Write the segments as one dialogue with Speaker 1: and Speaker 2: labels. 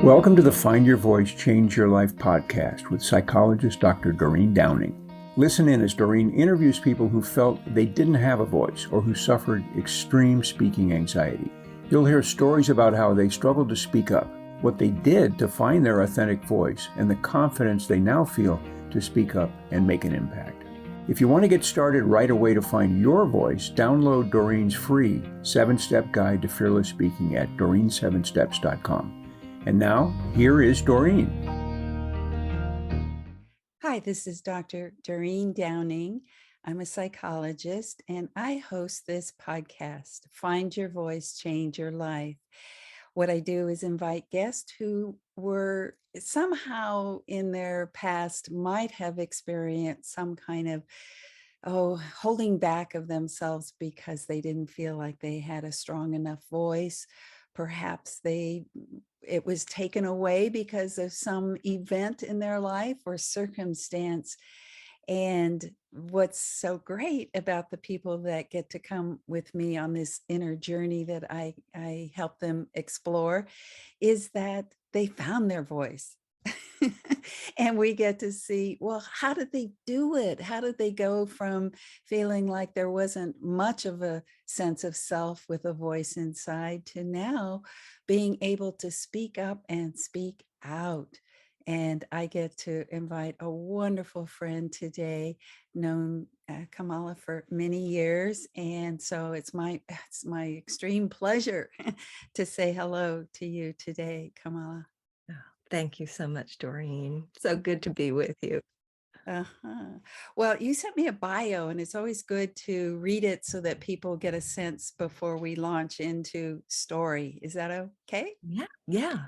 Speaker 1: Welcome to the Find Your Voice, Change Your Life podcast with psychologist Dr. Doreen Downing. Listen in as Doreen interviews people who felt they didn't have a voice or who suffered extreme speaking anxiety. You'll hear stories about how they struggled to speak up, what they did to find their authentic voice, and the confidence they now feel to speak up and make an impact. If you want to get started right away to find your voice, download Doreen's free 7-step guide to fearless speaking at doreen7steps.com. And now, here is Doreen.
Speaker 2: Hi, this is Dr. Doreen Downing. I'm a psychologist, and I host this podcast, Find Your Voice, Change Your Life. What I do is invite guests who were somehow in their past might have experienced some kind of holding back of themselves because they didn't feel like they had a strong enough voice. Perhaps it was taken away because of some event in their life or circumstance. And what's so great about the people that get to come with me on this inner journey that I help them explore is that they found their voice. And we get to see, well, how did they do it? How did they go from feeling like there wasn't much of a sense of self with a voice inside to now being able to speak up and speak out? And I get to invite a wonderful friend today, known Kamala for many years. And so it's my extreme pleasure to say hello to you today, Kamala.
Speaker 3: Oh, thank you so much, Doreen. So good to be with you.
Speaker 2: Well, you sent me a bio, and it's always good to read it so that people get a sense before we launch into story. Is that okay?
Speaker 3: Yeah.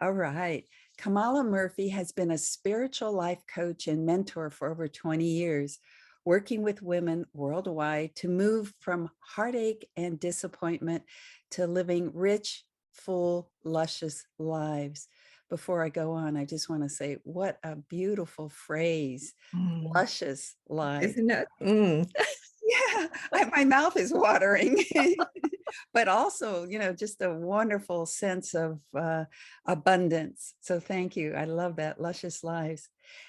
Speaker 2: All right. Kamala Murphey has been a spiritual life coach and mentor for over 20 years, working with women worldwide to move from heartache and disappointment to living rich, full, luscious lives. Before I go on, I just want to say, what a beautiful phrase, luscious lives.
Speaker 3: Isn't it?
Speaker 2: Yeah, my mouth is watering. But also, just a wonderful sense of abundance. So thank you. I love that. Luscious lives.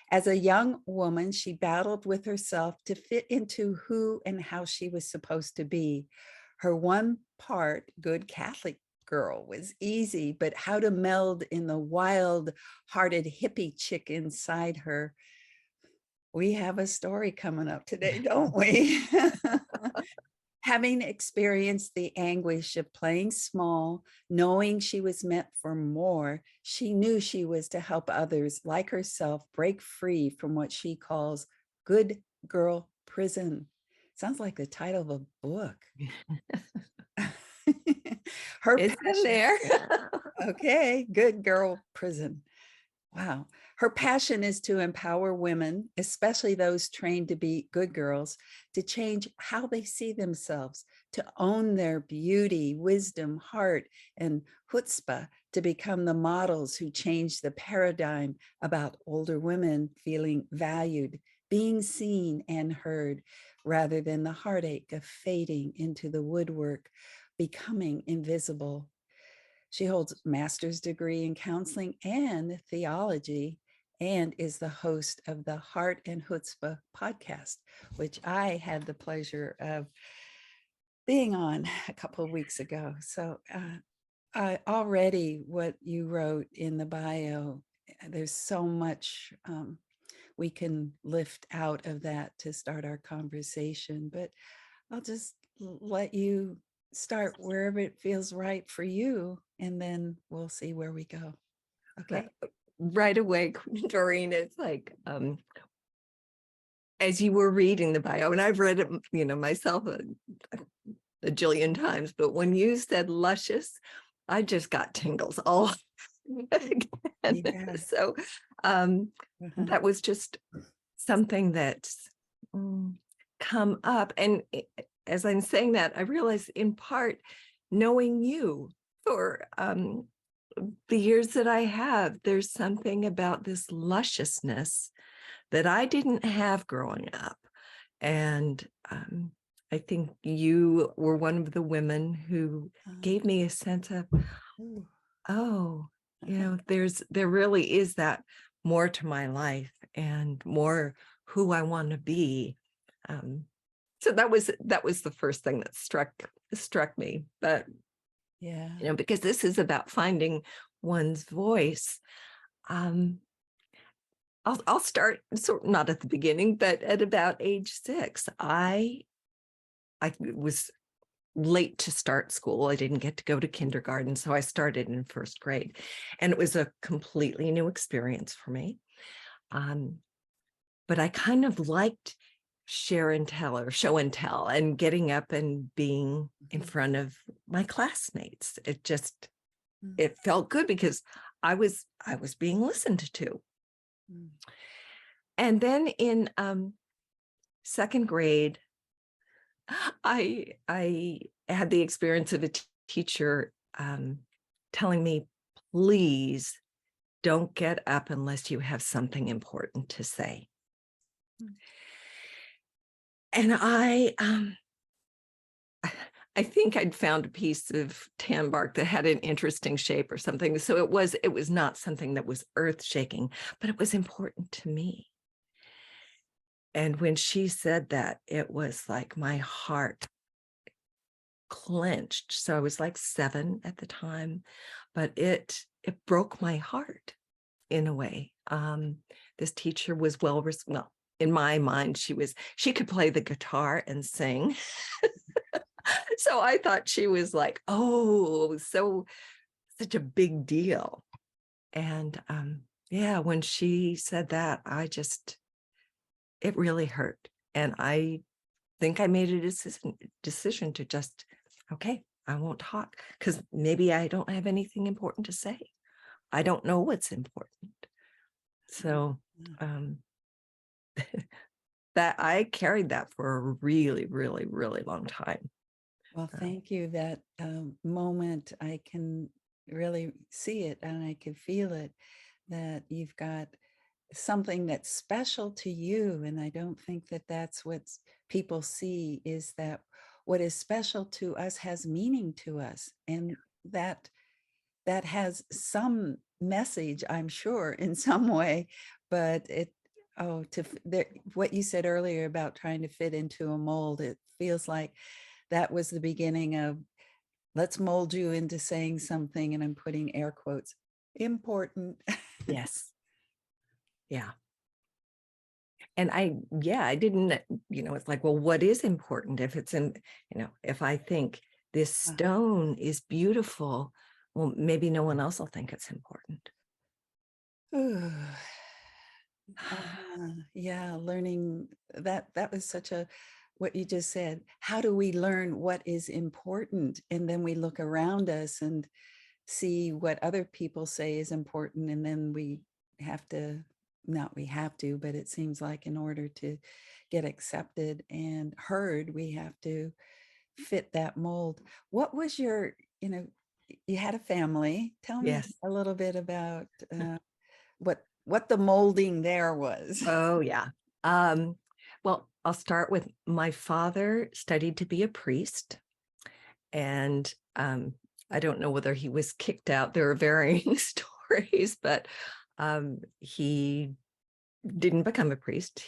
Speaker 2: As a young woman, she battled with herself to fit into who and how she was supposed to be. Her one part good Catholic girl was easy, but how to meld in the wild-hearted hippie chick inside her. We have a story coming up today, don't we? Having experienced the anguish of playing small, knowing she was meant for more, she knew she was to help others like herself break free from what she calls good girl prison. Sounds like the title of a book.
Speaker 3: It's in there.
Speaker 2: Okay, good girl prison. Wow. Her passion is to empower women, especially those trained to be good girls, to change how they see themselves, to own their beauty, wisdom, heart, and chutzpah, to become the models who change the paradigm about older women feeling valued, being seen and heard, rather than the heartache of fading into the woodwork, becoming invisible. She holds a master's degree in counseling and theology and is the host of the Heart and Chutzpah podcast, which I had the pleasure of being on a couple of weeks ago. So already what you wrote in the bio, there's so much we can lift out of that to start our conversation, but I'll just let you start wherever it feels right for you, and then we'll see where we go. Okay.
Speaker 3: Right away, Doreen, it's like, as you were reading the bio, and I've read it, myself a jillion times, but when you said luscious, I just got tingles all again.
Speaker 2: Yeah.
Speaker 3: So that was just something that's come up. And as I'm saying that, I realize in part, knowing you for the years that I have, there's something about this lusciousness that I didn't have growing up. And I think you were one of the women who gave me a sense of, oh, there really is that more to my life and more who I want to be. So that was the first thing that struck me. But because this is about finding one's voice. I'll start not at the beginning, but at about age 6. I was late to start school. I didn't get to go to kindergarten, so I started in 1st grade, and it was a completely new experience for me. But I kind of liked show and tell and getting up and being in front of my classmates. It felt good because I was being listened to. And then in 2nd grade, I had the experience of a teacher telling me, please don't get up unless you have something important to say. And I think I'd found a piece of tan bark that had an interesting shape or something. So it was not something that was earth-shaking, but it was important to me. And when she said that, it was like my heart clenched. So I was like 7 at the time, but it broke my heart in a way. This teacher was well, in my mind, she could play the guitar and sing. So I thought she was like, oh, such a big deal. And when she said that, it really hurt. And I think I made a decision to just, okay, I won't talk, because maybe I don't have anything important to say. I don't know what's important. So that I carried that for a really, really, really long time.
Speaker 2: Well, thank you. That moment, I can really see it and I can feel it, that you've got something that's special to you. And I don't think that that's what people see, is that what is special to us has meaning to us. And that has some message, I'm sure, in some way, but what you said earlier about trying to fit into a mold, it feels like that was the beginning of, let's mold you into saying something, and I'm putting air quotes, important.
Speaker 3: Yes. Yeah. And I didn't, it's like, well, what is important? If it's if I think this stone is beautiful, well, maybe no one else will think it's important.
Speaker 2: Yeah, learning that was such what you just said. How do we learn what is important? And then we look around us and see what other people say is important. And then we have to, but it seems like in order to get accepted and heard, we have to fit that mold. What was your, you had a family. Tell me a little bit about what the molding there was.
Speaker 3: Oh, yeah. Well, I'll start with, my father studied to be a priest, and I don't know whether he was kicked out. There are varying stories, but he didn't become a priest.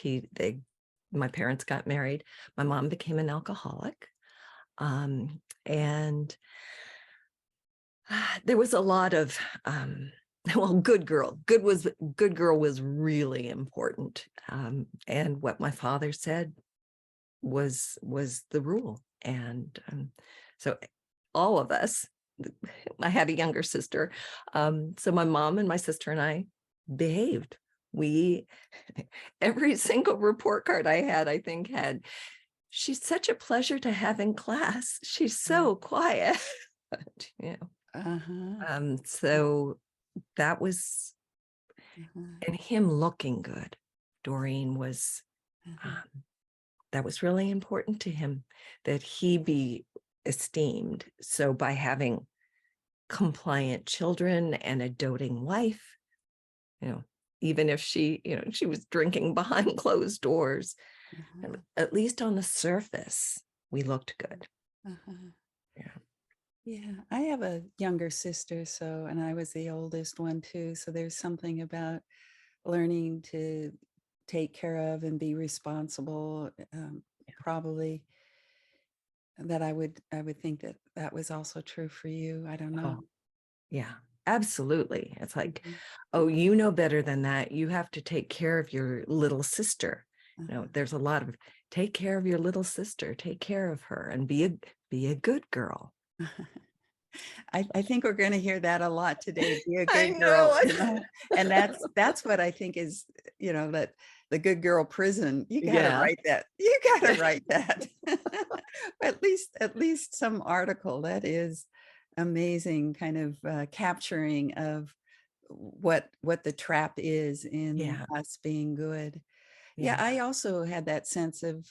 Speaker 3: My parents got married. My mom became an alcoholic. And there was a lot of, well, good girl was really important. And what my father said was the rule. And so all of us, I had a younger sister. So my mom and my sister and I behaved. Every single report card I had, I think, had, she's such a pleasure to have in class. She's so quiet. So that was, and him looking good. Doreen was, that was really important to him, that he be esteemed. So by having compliant children and a doting wife, even if she was drinking behind closed doors, at least on the surface, we looked good.
Speaker 2: Yeah, I have a younger sister, and I was the oldest one too. So there's something about learning to take care of and be responsible, probably that I would think that that was also true for you. I don't know.
Speaker 3: Oh, yeah, absolutely. It's like,
Speaker 2: Mhm.
Speaker 3: oh, you know better than that. You have to take care of your little sister.
Speaker 2: Uh-huh.
Speaker 3: There's a lot of take care of your little sister, take care of her, and be a good girl.
Speaker 2: I think we're going to hear that a lot today. Be a
Speaker 3: I
Speaker 2: good girl,
Speaker 3: know.
Speaker 2: and that's what I think is, that the good girl prison. You got to
Speaker 3: Yeah.
Speaker 2: write that. You got to write that. At least some article that is amazing, kind of capturing of what the trap is in
Speaker 3: Yeah.
Speaker 2: us being good. Yeah,
Speaker 3: Yeah.
Speaker 2: I also had that sense of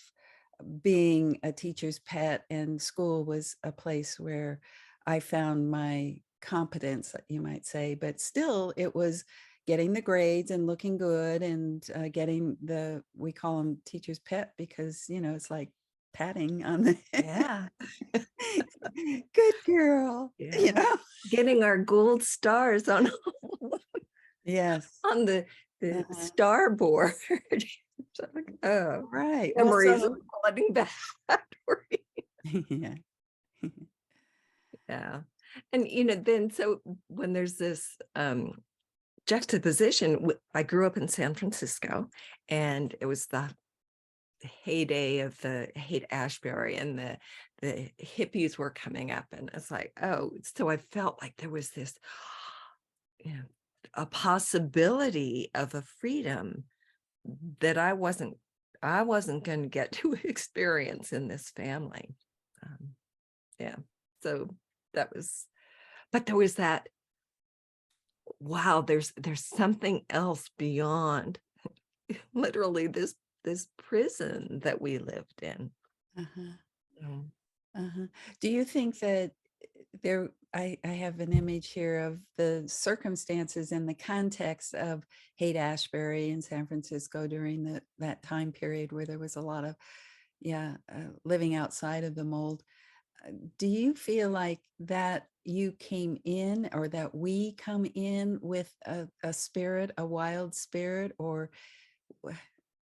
Speaker 2: being a teacher's pet, and school was a place where I found my competence, you might say, but still it was getting the grades and looking good and getting we call them teacher's pet because, it's like patting on the
Speaker 3: Yeah.
Speaker 2: good girl,
Speaker 3: Yeah. Getting our gold stars on
Speaker 2: Yes.
Speaker 3: on the
Speaker 2: Uh-huh.
Speaker 3: star board. So, like, oh,
Speaker 2: Right. Well,
Speaker 3: memories
Speaker 2: so
Speaker 3: of flooding back.
Speaker 2: yeah.
Speaker 3: Yeah. And then so when there's this juxtaposition, I grew up in San Francisco, and it was the heyday of the Haight-Ashbury, and the hippies were coming up, and it's like, oh, so I felt like there was this, you know, a possibility of a freedom that I wasn't going to get to experience in this family. Um, yeah. So that was, but there was that, wow, there's something else beyond literally this prison that we lived in.
Speaker 2: Uh-huh.
Speaker 3: Um,
Speaker 2: Uh-huh. Do you think that I have an image here of the circumstances and the context of Haight-Ashbury in San Francisco during that time period where there was a lot of, living outside of the mold. Do you feel like that you came in, or that we come in with a spirit, a wild spirit, or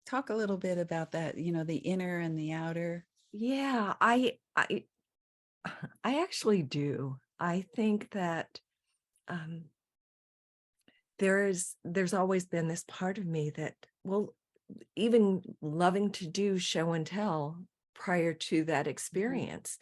Speaker 2: talk a little bit about that, the inner and the outer?
Speaker 3: yeah, I actually do. I think that um, there's always been this part of me that, well, even loving to do show and tell prior to that
Speaker 2: Mhm.
Speaker 3: experience,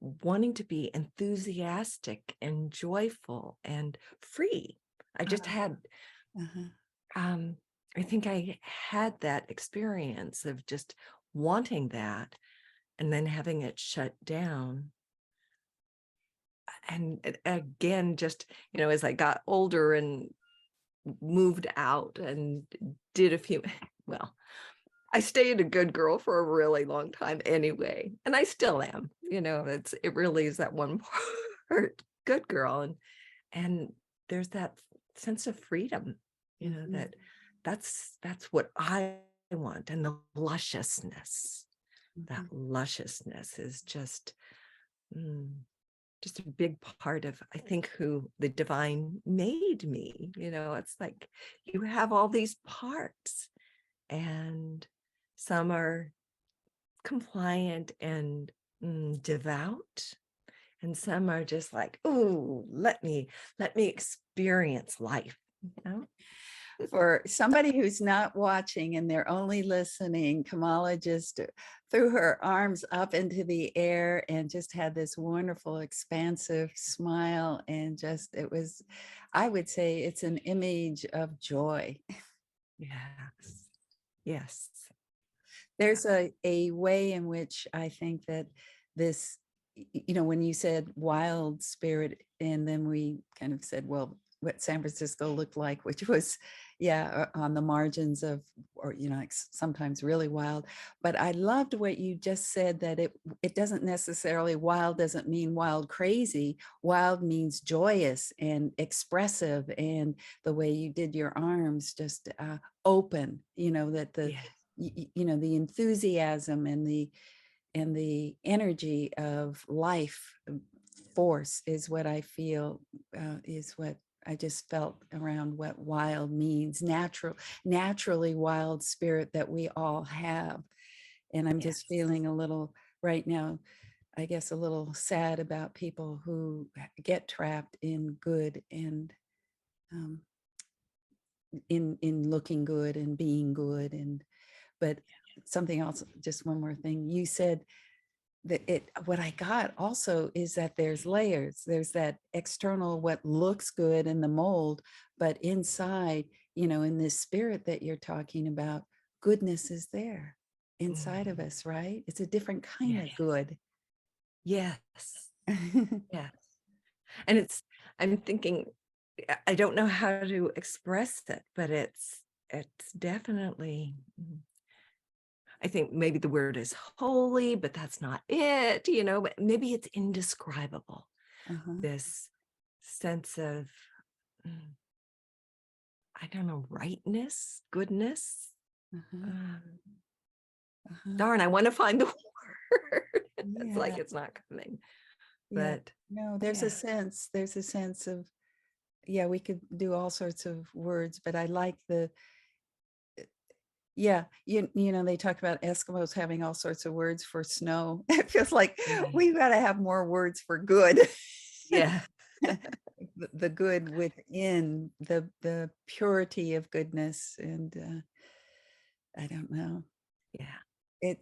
Speaker 3: wanting to be enthusiastic and joyful and free. I just
Speaker 2: Ah,
Speaker 3: had,
Speaker 2: uh-huh.
Speaker 3: um, I think I had that experience of just wanting that and then having it shut down. And again, just, as I got older and moved out and did a few, well, I stayed a good girl for a really long time anyway, and I still am. It really is that one part good girl, and there's that sense of freedom.
Speaker 2: Mhm.
Speaker 3: That's what I want, and the lusciousness. That
Speaker 2: Mhm.
Speaker 3: lusciousness is mm, just a big part of, I think, who the divine made me. It's like you have all these parts, and some are compliant and devout, and some are just like, oh, let me experience life.
Speaker 2: For somebody who's not watching and they're only listening, Kamala just threw her arms up into the air and just had this wonderful, expansive smile. And I would say it's an image of joy.
Speaker 3: Yes, yes, yeah,
Speaker 2: There's a way in which I think that this, when you said wild spirit, and then we kind of said, well, what San Francisco looked like, which was, yeah, on the margins of, or, like sometimes really wild. But I loved what you just said, that it doesn't necessarily, wild doesn't mean wild crazy. Wild means joyous and expressive. And the way you did your arms, just open, that
Speaker 3: yeah,
Speaker 2: the enthusiasm and the energy of life force is what I feel, is what I just felt around what wild means, naturally wild spirit that we all have. And I'm just feeling a little right now, I guess, a little sad about people who get trapped in good and in looking good and being good. And but something else, just one more thing. You said that what I got also is that there's layers. There's that external, what looks good in the mold, but inside, in this spirit that you're talking about, goodness is there inside of us, right? It's a different kind of good.
Speaker 3: Yes. Yes. And I'm thinking, I don't know how to express it, but it's definitely, I think maybe the word is holy, but that's not it, but maybe it's indescribable. This sense of, I don't know, rightness, goodness. Darn, I want to find the word. It's like it's not coming. But
Speaker 2: no, there's a sense of, we could do all sorts of words, but I like they talk about Eskimos having all sorts of words for snow. It feels like we've got to have more words for good.
Speaker 3: Yeah.
Speaker 2: The good within, the purity of goodness. And I don't know.
Speaker 3: Yeah.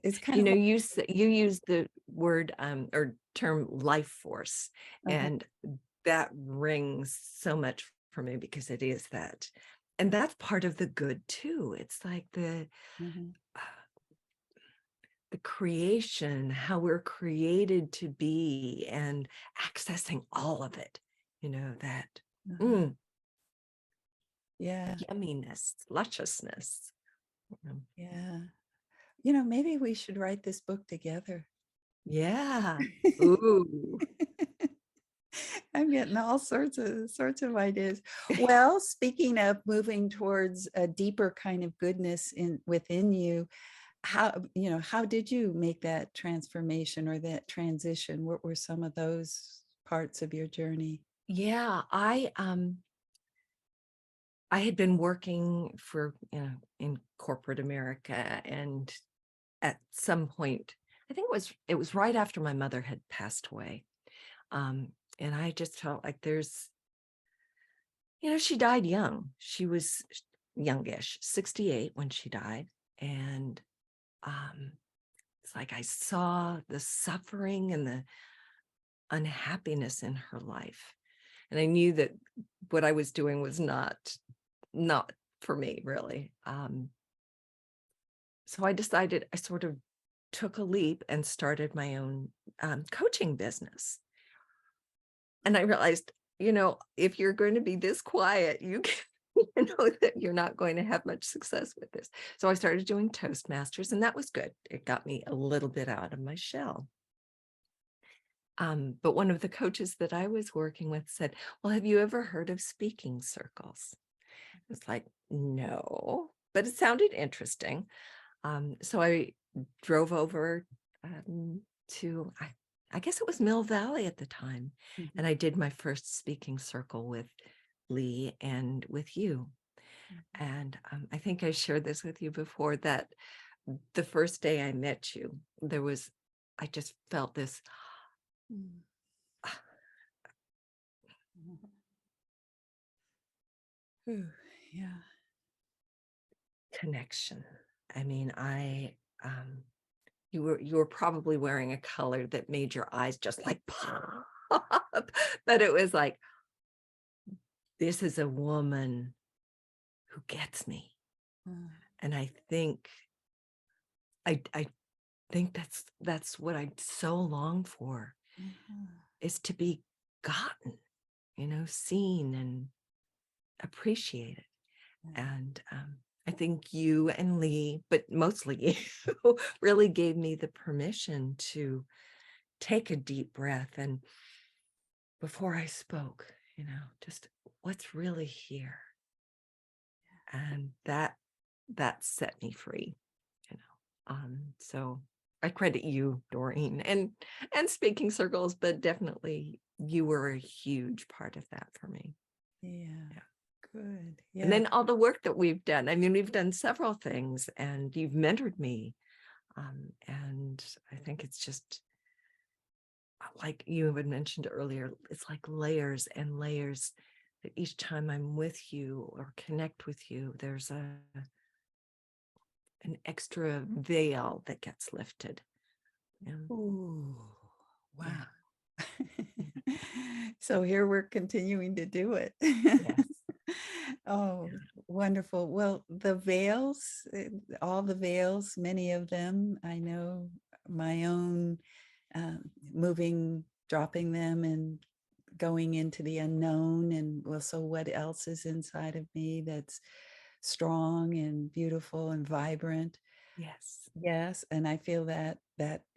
Speaker 2: It's kind of,
Speaker 3: you use the word or term life force, and that rings so much for me because it is that. And that's part of the good too. It's like the creation, how we're created to be, and accessing all of it, that yumminess, lusciousness.
Speaker 2: Maybe we should write this book together.
Speaker 3: Yeah. Ooh.
Speaker 2: I'm getting all sorts of ideas. Well, speaking of moving towards a deeper kind of goodness within you, how did you make that transformation or that transition? What were some of those parts of your journey?
Speaker 3: Yeah, I had been working for, in corporate America, and at some point, I think it was right after my mother had passed away. And I just felt like she died young. She was youngish, 68 when she died. And it's like I saw the suffering and the unhappiness in her life. And I knew that what I was doing was not for me, really. So I decided, I sort of took a leap and started my own coaching business. And I realized, if you're going to be this quiet, you know that you're not going to have much success with this. So I started doing Toastmasters, and that was good. It got me a little bit out of my shell. But one of the coaches that I was working with said, well, have you ever heard of speaking circles? I was like, no, but it sounded interesting. So I drove over to, I guess it was Mill Valley at the time. And I did my first speaking circle with Lee and with you. And I think I shared this with you before, that the first day I met you, I just felt this connection. I mean, you were probably wearing a color that made your eyes just like pop, but it was like, this is a woman who gets me. And I think that's what I so long for, is to be gotten, seen and appreciated. And I think you and Lee, but mostly you, really gave me the permission to take a deep breath. And before I spoke, just what's really here. And that set me free, so I credit you, Doreen, and speaking circles, but definitely you were a huge part of that for me.
Speaker 2: Yeah. Good.
Speaker 3: And
Speaker 2: Yeah.
Speaker 3: then all the work that we've done. I mean, we've done several things, and you've mentored me. And I think it's just like you had mentioned earlier, it's like layers and layers, that each time I'm with you or connect with you, there's an extra veil that gets lifted. Yeah.
Speaker 2: Ooh, wow.
Speaker 3: Yeah.
Speaker 2: So here we're continuing to do it.
Speaker 3: Yes.
Speaker 2: Oh, wonderful. Well, the veils, all the veils, many of them, I know my own, moving, dropping them and going into the unknown. And well, so what else is inside of me that's strong and beautiful and vibrant?
Speaker 3: Yes.
Speaker 2: Yes, and I feel that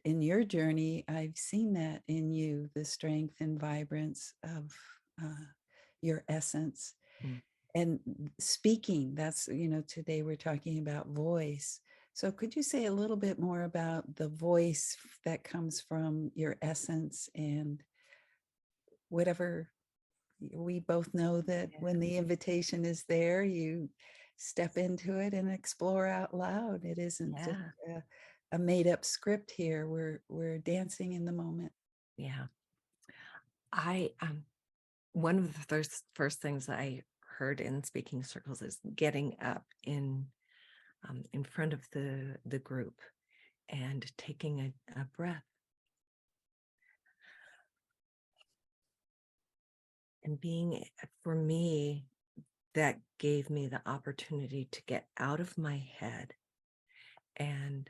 Speaker 2: in your journey, I've seen that in you, the strength and vibrance of your essence.
Speaker 3: Mm.
Speaker 2: And speaking, that's, today we're talking about voice. So could you say a little bit more about the voice that comes from your essence, and whatever, we both know that
Speaker 3: Yeah.
Speaker 2: when the invitation is there, you step into it and explore out loud. It isn't just
Speaker 3: Yeah.
Speaker 2: a made up script here. We're dancing in the moment.
Speaker 3: Yeah. I one of the first things I heard in speaking circles is getting up in front of the group and taking a breath and being, for me, that gave me the opportunity to get out of my head and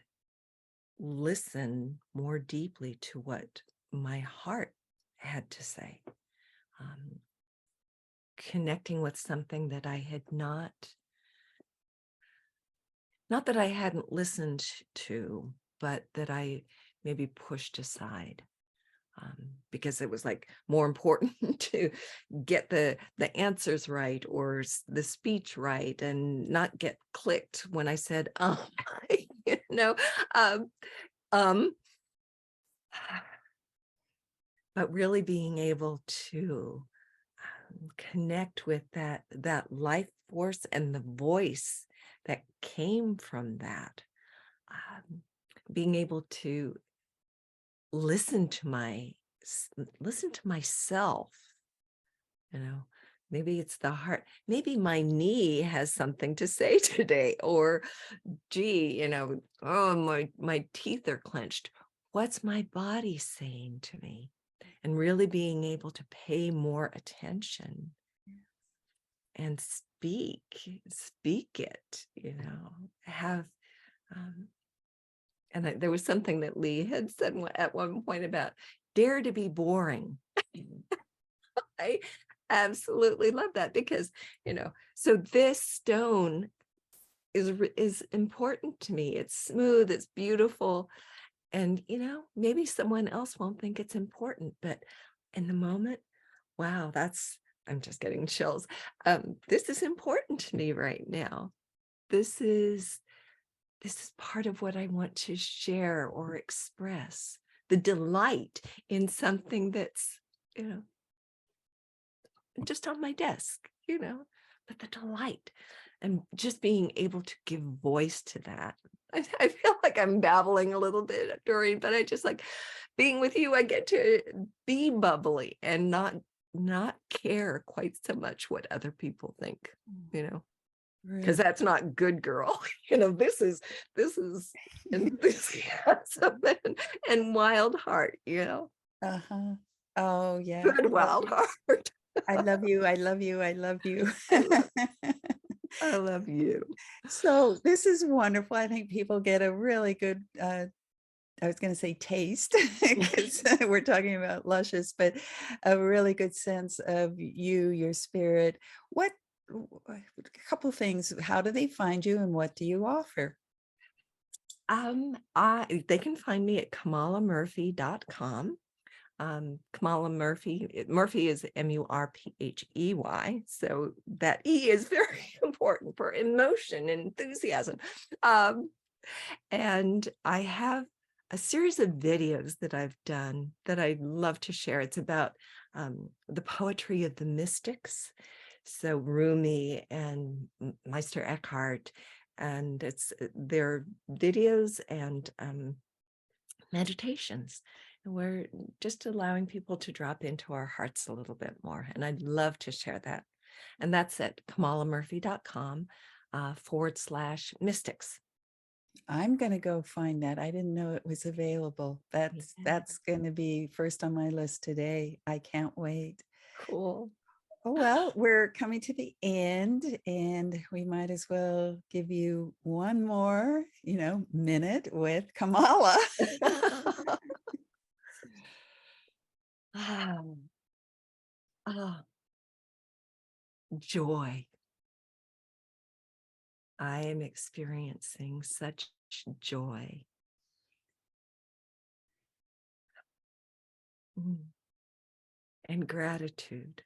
Speaker 3: listen more deeply to what my heart had to say. Connecting with something that I had not that I hadn't listened to, but that I maybe pushed aside. Because it was like more important to get the answers right, or the speech right, and not get clicked when I said, you know, um, um, but really being able to connect with that life force and the voice that came from that, being able to listen to myself. Maybe it's the heart, maybe my knee has something to say today, or gee, oh, my teeth are clenched. What's my body saying to me? And really being able to pay more attention and speak it, have and there was something that Lee had said at one point about dare to be boring. I absolutely love that, because, so this stone is important to me. It's smooth, it's beautiful. And, maybe someone else won't think it's important, but in the moment, wow, I'm just getting chills. This is important to me right now. This is part of what I want to share or express. The delight in something that's, just on my desk, but the delight and just being able to give voice to that. I feel like I'm babbling a little bit, Doreen, but I just like being with you. I get to be bubbly and not care quite so much what other people think, because that's not good girl. This is enthusiasm and wild heart,
Speaker 2: Uh-huh. Oh yeah.
Speaker 3: good wild heart.
Speaker 2: I love you. I love you. I love you.
Speaker 3: I love you.
Speaker 2: So this is wonderful. I think people get a really good, I was going to say taste, because we're talking about luscious, but a really good sense of you, your spirit. A couple things. How do they find you, and what do you offer?
Speaker 3: They can find me at kamalamurphey.com. Kamala Murphey. Murphey is Murphey. So that E is very important for emotion and enthusiasm. And I have a series of videos that I've done that I'd love to share. It's about the poetry of the mystics. So Rumi and Meister Eckhart, and they're videos and meditations. And we're just allowing people to drop into our hearts a little bit more. And I'd love to share that. And that's at kamalamurphey.com /mystics.
Speaker 2: I'm going to go find that. I didn't know it was available. That's going to be first on my list today. I can't wait.
Speaker 3: Cool.
Speaker 2: Oh, well, we're coming to the end, and we might as well give you one more, minute with Kamala.
Speaker 3: Joy. I am experiencing such joy. And gratitude.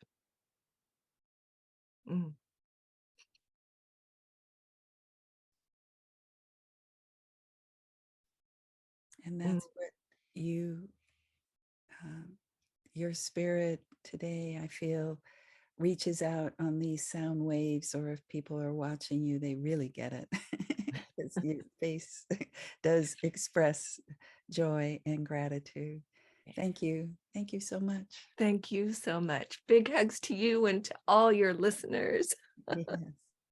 Speaker 3: And
Speaker 2: that's what your spirit today, I feel, reaches out on these sound waves, or if people are watching you, they really get it. Because your face does express joy and gratitude. Thank you. Thank you so much.
Speaker 3: Thank you so much. Big hugs to you and to all your listeners.
Speaker 2: Yes.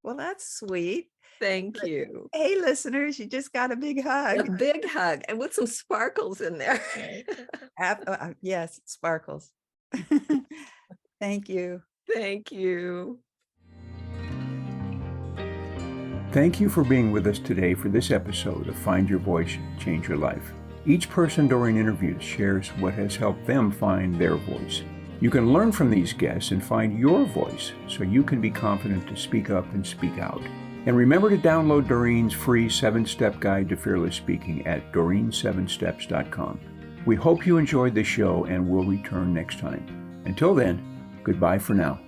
Speaker 2: Well, that's sweet.
Speaker 3: Thank you.
Speaker 2: Hey, listeners, you just got a big hug.
Speaker 3: A big hug, and with some sparkles in there.
Speaker 2: Yes, sparkles. Thank you.
Speaker 3: Thank you.
Speaker 1: Thank you for being with us today for this episode of Find Your Voice, Change Your Life. Each person Doreen interviews shares what has helped them find their voice. You can learn from these guests and find your voice so you can be confident to speak up and speak out. And remember to download Doreen's free 7-step guide to fearless speaking at doreen7steps.com. We hope you enjoyed the show and will return next time. Until then, goodbye for now.